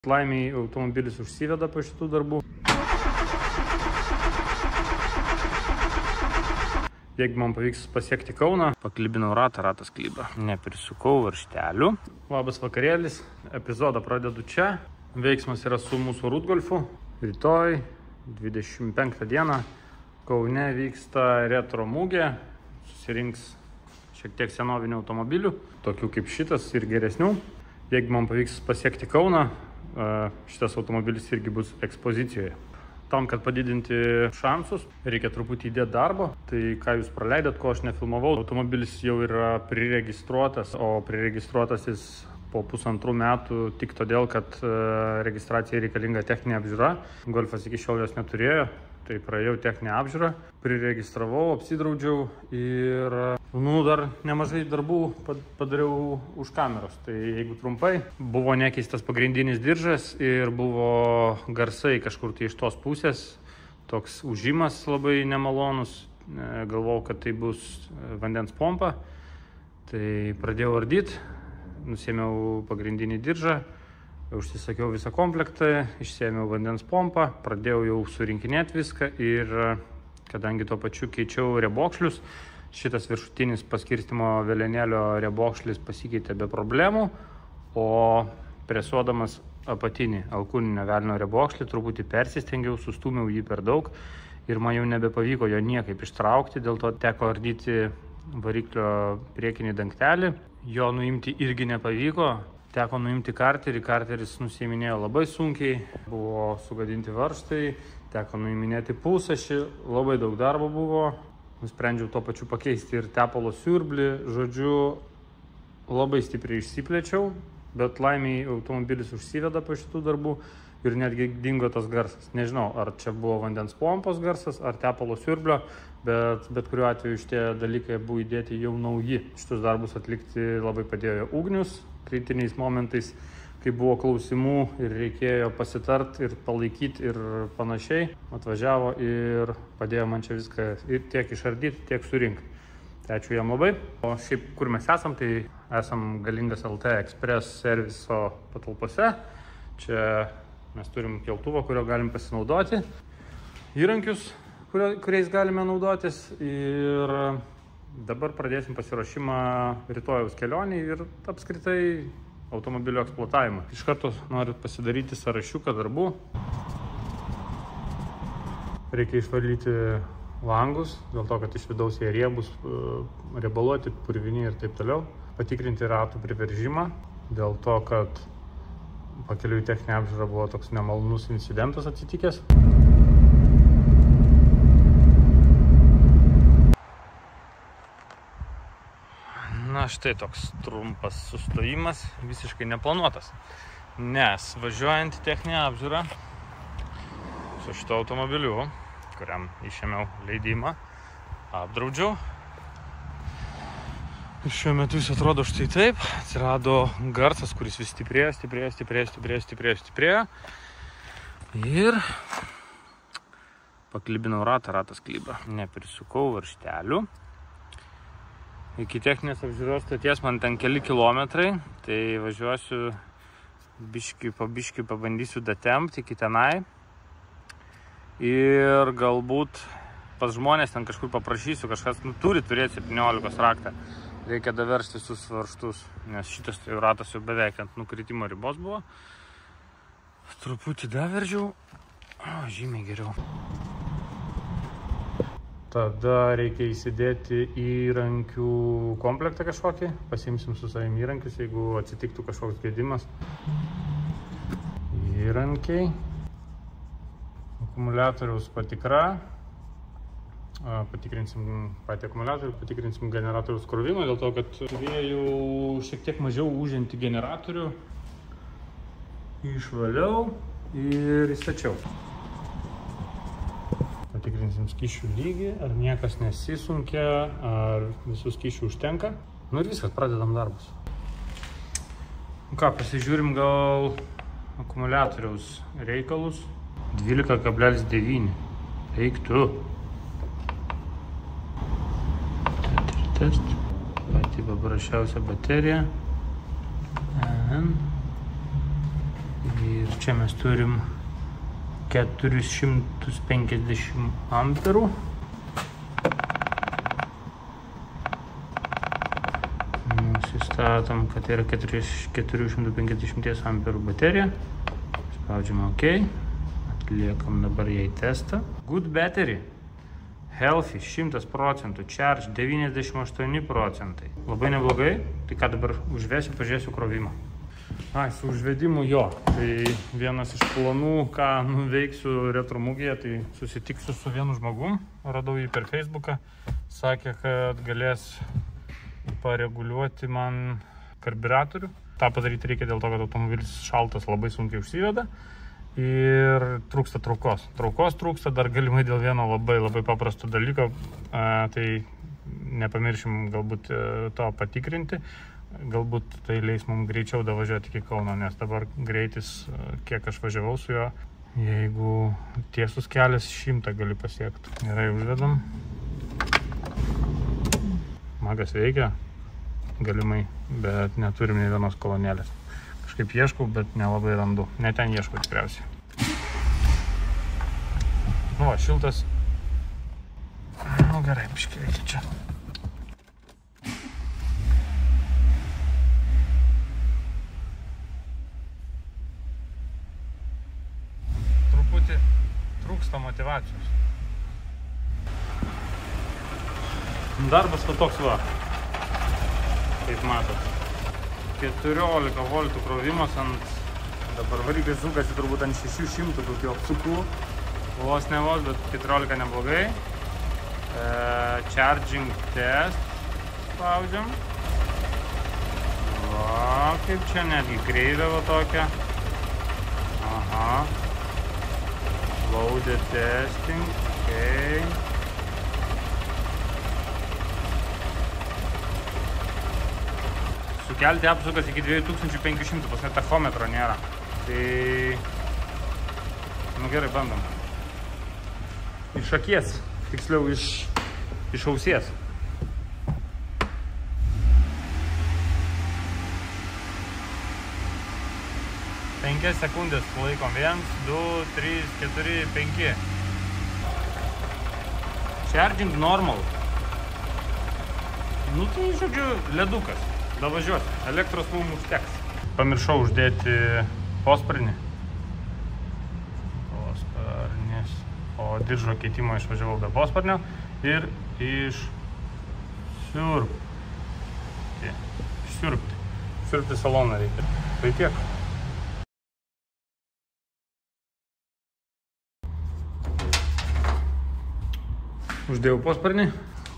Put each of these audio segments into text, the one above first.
Laimiai automobilis užsiveda po šitų darbų. Jeigu man pavyks pasiekti Kauną, paklibinau ratą, ratas klyba. Neprisukau varžtelių. Labas vakarėlis, epizodą pradedu čia. Veiksmas yra su mūsų Rudgolfu. Rytoj, 25 dieną, Kaune vyksta retro mugė. Susirinks šiek tiek senovinių automobilių, tokių kaip šitas ir geresnių. Jeigu man pavyks pasiekti Kauną, šitas automobilis irgi bus ekspozicijoje. Tam, kad padidinti šansus, reikia truputį įdėti darbo. Tai ką jūs praleidot, ko aš nefilmavau, automobilis jau yra priregistruotas, o priregistruotas jis po 1,5 metų tik todėl, kad registracijai reikalinga techninė apžiūra. Golfas iki šiol jos neturėjo, tai praėjau techninę apžiūrą, priregistravau, apsidraudžiau ir dar nemažai darbų padariau už kameros. Tai jeigu trumpai, buvo nekeistas pagrindinis diržas ir buvo garsai kažkur tai iš tos pusės, toks ūžimas labai nemalonus. Galvojau, kad tai bus vandens pompa, tai pradėjau ardyti, nusėmiau pagrindinį diržą, užsisakiau visą komplektą, išsėmiau vandens pompą, pradėjau jau surinkinėti viską ir kadangi tuo pačiu keičiau riebokšlius, šitas viršutinis paskirstimo velenėlio riebokšlis pasikeitė be problemų, o presuodamas apatinį alkūninio velinio riebokšlį truputį persistengiau, sustūmiau jį per daug ir man jau nebepavyko jo niekaip ištraukti, dėl to teko ardyti variklio priekinį dangtelį. Jo nuimti irgi nepavyko, teko nuimti karterį, karteris nusiiminėjo labai sunkiai, buvo sugadinti varžtai, teko nuiminėti pulsašį, labai daug darbo buvo. Nusprendžiau tuo pačiu pakeisti ir tepalo siurblį, žodžiu, labai stipriai išsiplėčiau, bet laimiai automobilis užsiveda po šitų darbų ir netgi dingo tas garsas. Nežinau, ar čia buvo vandens pompos garsas, ar tepalo siurblio, bet kuriuo atveju šitie dalykai buvo įdėti jau nauji. Šitus darbus atlikti labai padėjo ugnius, kritiniais momentais, kai buvo klausimų ir reikėjo pasitart ir palaikyti ir panašiai, atvažiavo ir padėjo man čia viską ir tiek išardyti, tiek surinkti. Tai ačiū jam labai. O šiaip, kur mes esam, tai esam Galingas LT Express serviso patalpose. Čia mes turim keltuvą, kurio galim pasinaudoti, įrankius, kuriais galime naudotis ir dabar pradėsim pasiruošimą rytojaus kelionį ir apskritai automobilio eksploatavimą. Iš karto noriu pasidaryti sąrašiuką darbų. Reikia išvalyti langus, dėl to, kad iš vidaus jie riebus, riebaluoti, purvini ir taip toliau. Patikrinti ratų priveržimą, dėl to, kad pakeliui techninė apžiūra buvo toks nemalonus incidentas atsitikęs. Na štai toks trumpas sustojimas, visiškai neplanuotas, nes važiuojant į techninę apžiūrą su šito automobiliu, kuriam išėmiau leidimą, apdraudžiau. Ir šiuo metu jis atrodo štai taip, atsirado garsas, kuris vis stiprėjo. Ir paklibinau ratą, ratas klyba. Neprisukau varžtelių. Iki techninės apžiūros stoties man ten keli kilometrai, tai važiuosiu biškį pabandysiu datempti iki tenai. Ir galbūt pas žmonės ten kažkur paprašysiu, kažkas turi turėti 17 raktą. Reikia daversti visus varžtus, nes šitas ratas jau beveik ant nukritimo ribos buvo. Truputį daveržiau, žymiai geriau. Tada reikia įsidėti įrankių komplektą kažkokį. Pasiimsim su savim įrankius, jeigu atsitiktų kažkoks gedimas. Įrankiai. Akumuliatoriaus patikra. Patikrinsim patį akumuliatorių, patikrinsim generatoriaus krovimą, dėl to, kad turėjau šiek tiek mažiau užimti generatorių. Išvaliau ir įstačiau. Patikrinsim skysčių lygį, ar niekas nesisunkia, ar visų skysčių užtenka. Nu ir viskas, pradedam darbus. Ką, pasižiūrim gal akumuliatoriaus reikalus. 12,9. Eiktų. Pati paprasčiausia baterija. Ir čia mes turim 450 amperų. Nusistatom, kad yra 450 amperų baterija. Spaudžiam OK. Atliekam dabar jai testą. Good battery. Healthy 100%. Charge 98%. Labai neblogai. Tai ką dabar užvesiu, pažiūrėsiu krovimą. Su užvedimu jo. Tai vienas iš planų, ką nuveiksiu retro mugėje, tai susitiksiu su vienu žmogum. Radau jį per Facebooką. Sakė, kad galės pareguliuoti man karburatorių. Ta padaryti reikia dėl to, kad automobilis šaltas labai sunkiai užsiveda. Ir trūksta traukos. Traukos trūksta dar galimai dėl vieno labai paprasto dalyko. Tai nepamiršim galbūt to patikrinti. Galbūt tai leis mums greičiau davažiuoti iki Kauno, nes dabar greitis, kiek aš važiavau su juo, jeigu tiesus kelias 100 gali pasiekti. Gerai, užvedam. Magas veikia, galimai, bet neturim nei vienos kolonėlės. Kažkaip ieškau, bet nelabai randu. Ne ten ieškau tikriausiai. Nu va, šiltas. Nu gerai, biškį reikia čia. Truputį trūksta motyvacijos. Darbas va toks va. Kaip matot. 14 voltų krovimas ant, dabar variklis sukasi turbūt ant 600 tokių apsukų, vos ne vos, bet 14 neblogai. Charging test spaudžiam. Va, kaip čia netgi kreivė va tokia. Aha. Loaded testing, okay. Sukelti apsukas iki 2500, pas net tachometro nėra. Tai... Nu gerai, bandom. Iš akies, tiksliau iš ausies. 5 sekundės laikom. 1, 2, 3, 4, 5. Charging normal. Nu tai, žodžiu, ledukas. Davažiuosi. Elektros mums užteks. Pamiršau uždėti posparnį. Posparnis. O diržo keitimo išvažiavau be posparnio. Ir Siurbti saloną reikia. Tai tiek. Uždėjau posparnį.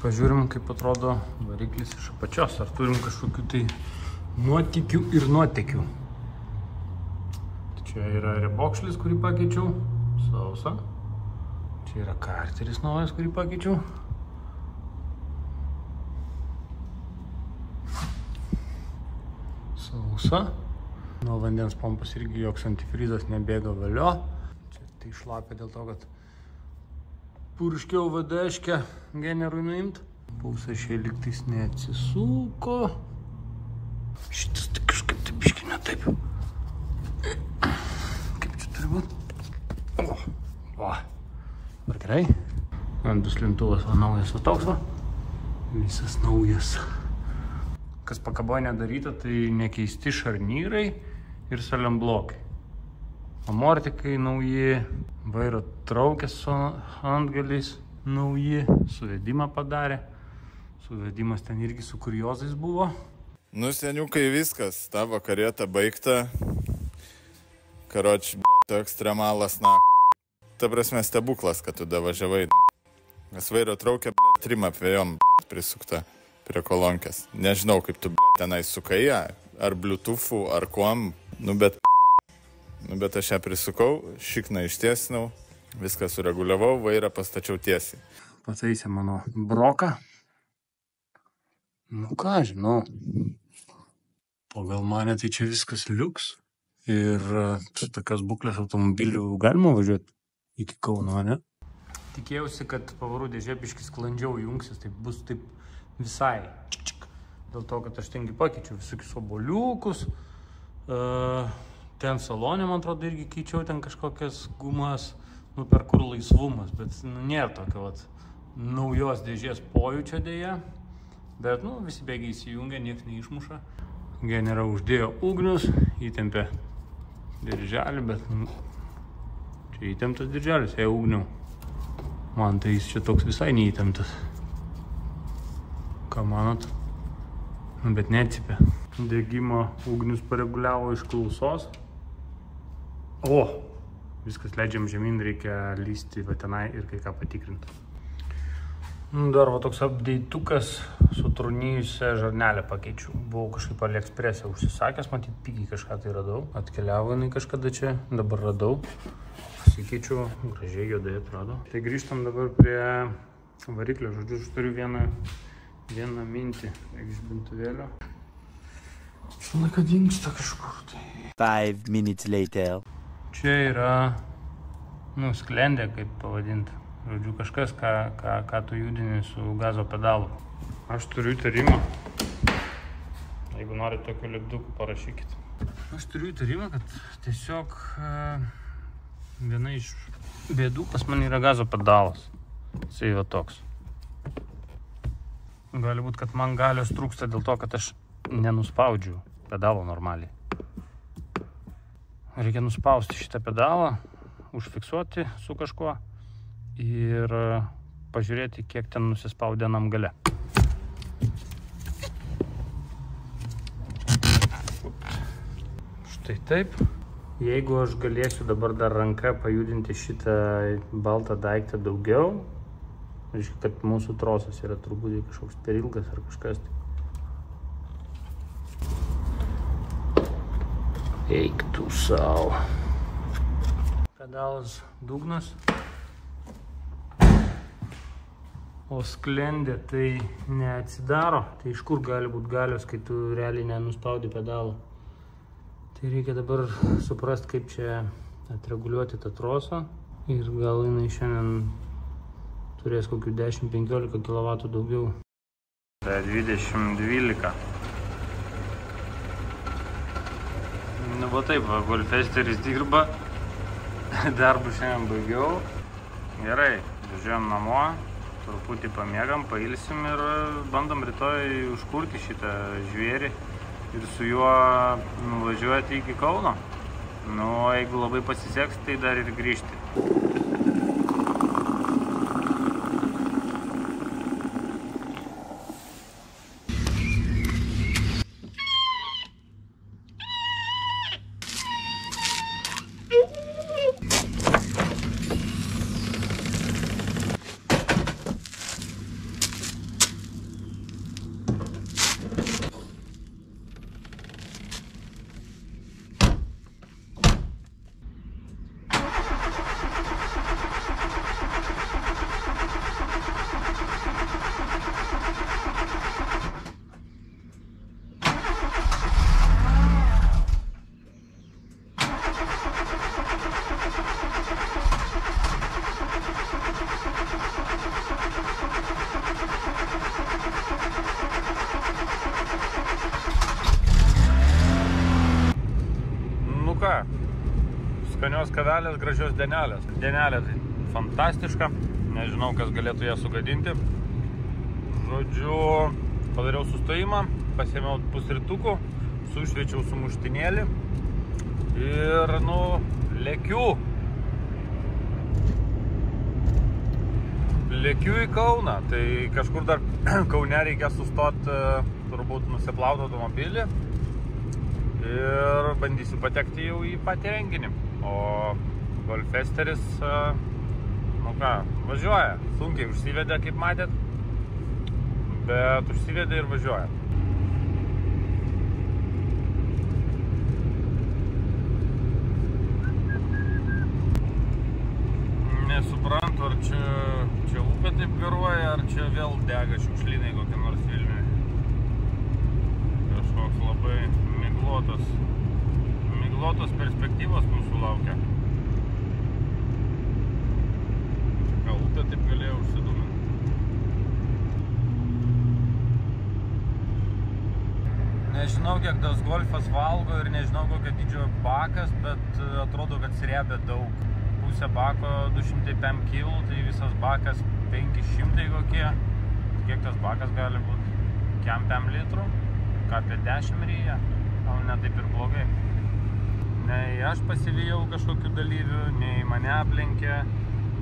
Pažiūrim, kaip atrodo variklis iš apačios. Ar turim kažkokių tai nuotykių ir nuotekių. Čia yra rebokšlis, kurį pakeičiau. Sausa. Čia yra karteris naujas, kurį pakeičiau. Sausa. Nuo vandens pompos irgi joks antifrizas nebėga valio. Čia tai šlapia dėl to, kad purškiau vadeškę generui nuimt. Pausašiai lygtais neatsisuko. Šitas tai kažkaip tai biškį ne taip. Kaip čia turi būt? Va. Ar gerai? Ant duslintuvas va naujas va toks va. Visas naujas. Kas pakaboje nedaryta, tai nekeisti šarnyrai ir saliamblokai. Amortikai nauji, vairo traukės su antgaliais nauji, suvedimą padarė. Suvedimas ten irgi su kuriozais buvo. Nu, seniukai, viskas, ta vakarieta baigta. Karoč, tu ekstremalas, na. Ta prasme, stebuklas, kad tu davažiavai, na. Nes vairo traukė, trim apvėjom, prisukta prie kolonkės. Nežinau, kaip tu, tenai sukai ją, ar bluetoothu, ar kuom, nu, bet aš ją prisukau, šikną ištiesinau, viską sureguliavau, vairą pastačiau tiesiai. Pataisė mano broką. Nu ką, žinau. Pagal mane tai čia viskas liuks. Ir su tokios būklės automobilių galima važiuoti iki Kauno, ne? Tikėjausi, kad pavarų dėžė biškį sklandžiau jungsis, tai bus taip visai. Dėl to, kad aš tengi pakeičiau visokius oboliukus. Ten salonė, man atrodo, irgi keičiau ten kažkokias gumas, nu per kur laisvumas, bet nėra tokio vat naujos dėžės pojūčio dėja. Bet, nu, visi bėgiai įsijungia, nieks neišmuša. Generą uždėjo ugnius, įtempė dirželį, bet čia įtemptas dirželis, jei ugnių. Man tai jis čia toks visai neįtemptas. Ką manot? Nu, bet neatsipė. Degimo ugnius pareguliavo iš klausos. O! Viskas leidžiam žemyn, reikia lysti va tenai ir kai ką patikrinti. Dar va toks apdeitukas su trūnijusią žarnelę pakeičiau. Buvau kažkaip AliExpress'e užsisakęs, matyt, pigiai kažką tai radau. Atkeliavo jinai kažkada čia, dabar radau. Pasikeičiau, gražiai juodai atrodo. Tai grįžtam dabar prie variklio. Žodžiu, aš turiu vieną mintį iš bintuvėlio. Štai kad dingsta kažkur tai. 5 minutes later. Čia yra, nu, sklendė, kaip pavadinti. Žodžiu, kažkas, ką tu judini su gazo pedalu. Aš turiu įtarimą. Jeigu norite tokiu lipduku, parašykit. Aš turiu įtarimą, kad tiesiog viena iš bėdų pas man yra gazo pedalas. Jisai va toks. Gali būt, kad man galios trūksta dėl to, kad aš nenuspaudžiu pedalo normaliai. Reikia nuspausti šitą pedalą, užfiksuoti su kažkuo ir pažiūrėti, kiek ten nusispaudė anam gale. Štai taip. Jeigu aš galėsiu dabar dar ranka pajudinti šitą baltą daiktą daugiau, reiškia, kad mūsų trosas yra turbūt kažkoks per ilgas ar kažkas. Eik tu sau. Pedalas dugnas. O sklendė tai neatsidaro. Tai iš kur gali būti galios, kai tu realiai nenuspaudi pedalą. Tai reikia dabar suprasti, kaip čia atreguliuoti tą trosą. Ir gal jinai šiandien turės kokių 10-15 kW daugiau. Tai 20-12. Nu, va taip, Golfesteris dirba. Darbų šiandien baigiau. Gerai, važiuojam namo. Truputį pamiegam, pailsim ir bandom rytoj užkurti šitą žvėrį ir su juo nuvažiuoti iki Kauno. Nu, jeigu labai pasiseks, tai dar ir grįžti. Skanios kavelės, gražios dienelės. Dienelė tai fantastiška, nežinau, kas galėtų ją sugadinti. Žodžiu, padariau sustojimą, pasiėmiau pusrytukų, sušviečiau sumuštinėlį ir, nu, lėkiu. Lėkiu į Kauną, tai kažkur dar Kaune reikia sustoti, turbūt nusiplauti automobilį ir bandysiu patekti jau į patį renginį. O Golfesteris, nu ką, važiuoja. Sunkiai užsivedė, kaip matėt, bet užsivedė ir važiuoja. Nesuprantu, ar čia upė taip garuoja, ar čia vėl dega šiukšlynai kokie nors Vilniuje. Kažkoks labai miglotos perspektyvos mūsų laukia. Gal upė taip galėjo užsiduminti. Nežinau, kiek tas golfas valgo ir nežinau kokio dydžio bakas, bet atrodo, kad sriebia daug. Pusė bako 205 kg, tai visas bakas 500 kokie. Kiek tas bakas gali būti? 5 litrų? Ką apie 10 ryja? Gal ne taip ir blogai. Nei aš pasivijau kažkokių dalyvių, nei mane aplenkė.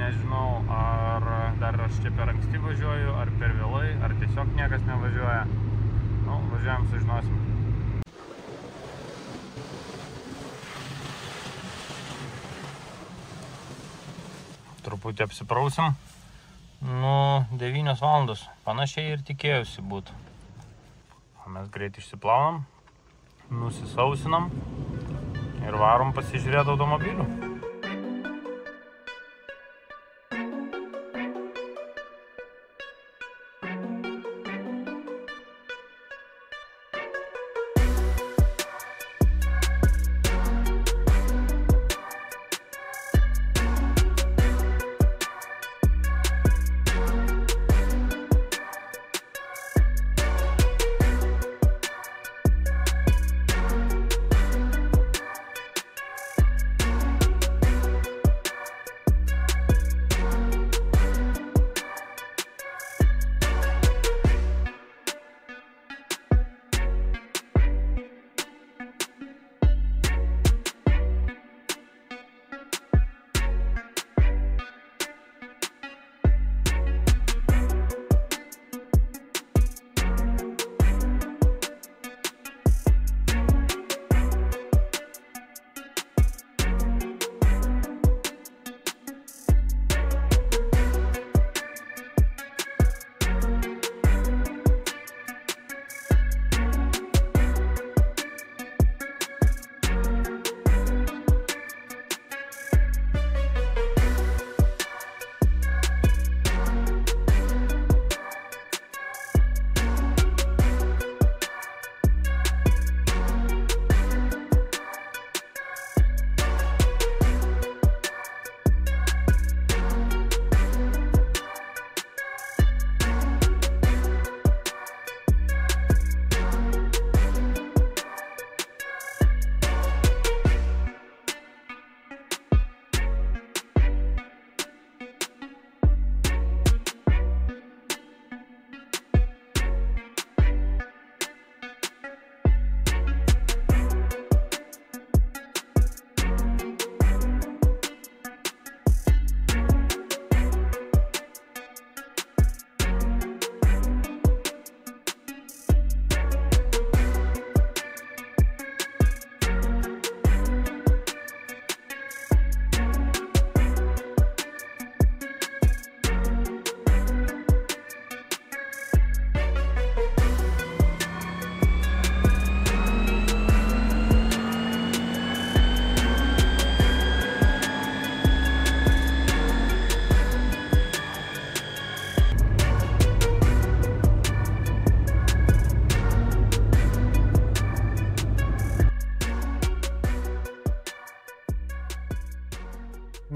Nežinau, ar dar aš čia per anksti važiuoju, ar per vėlai, ar tiesiog niekas nevažiuoja. Nu, važiuojam, sužinosim. Truputį apsiprausim. Nu, 9 valandos. Panašiai ir tikėjusi būtų. Mes greit išsiplaunam, nusisausinam ir varom pasižiūrėti automobilių.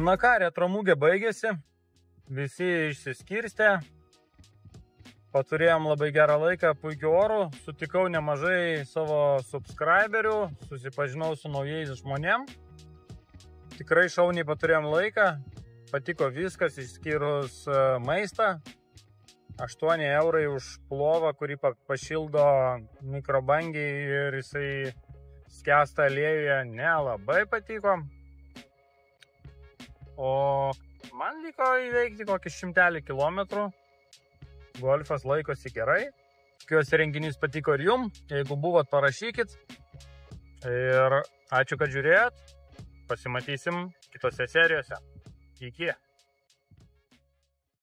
Na ką, retromugė baigėsi, visi išsiskirstė, paturėjom labai gerą laiką, puikių orų, sutikau nemažai savo subscriberių, susipažinau su naujais žmonėm, tikrai šauniai paturėjom laiką, patiko viskas išskyrus maistą, 8 eurai už plovą, kurį pašildo mikrobangiai ir jisai skęsta aliejuje, nelabai patiko. O man liko įveikti kokį 100 kilometrų. Golfas laikosi gerai. Tikiuosi renginys patiko ir jum. Jeigu buvot, parašykit. Ir ačiū, kad žiūrėjot. Pasimatysim kitose serijose. Iki.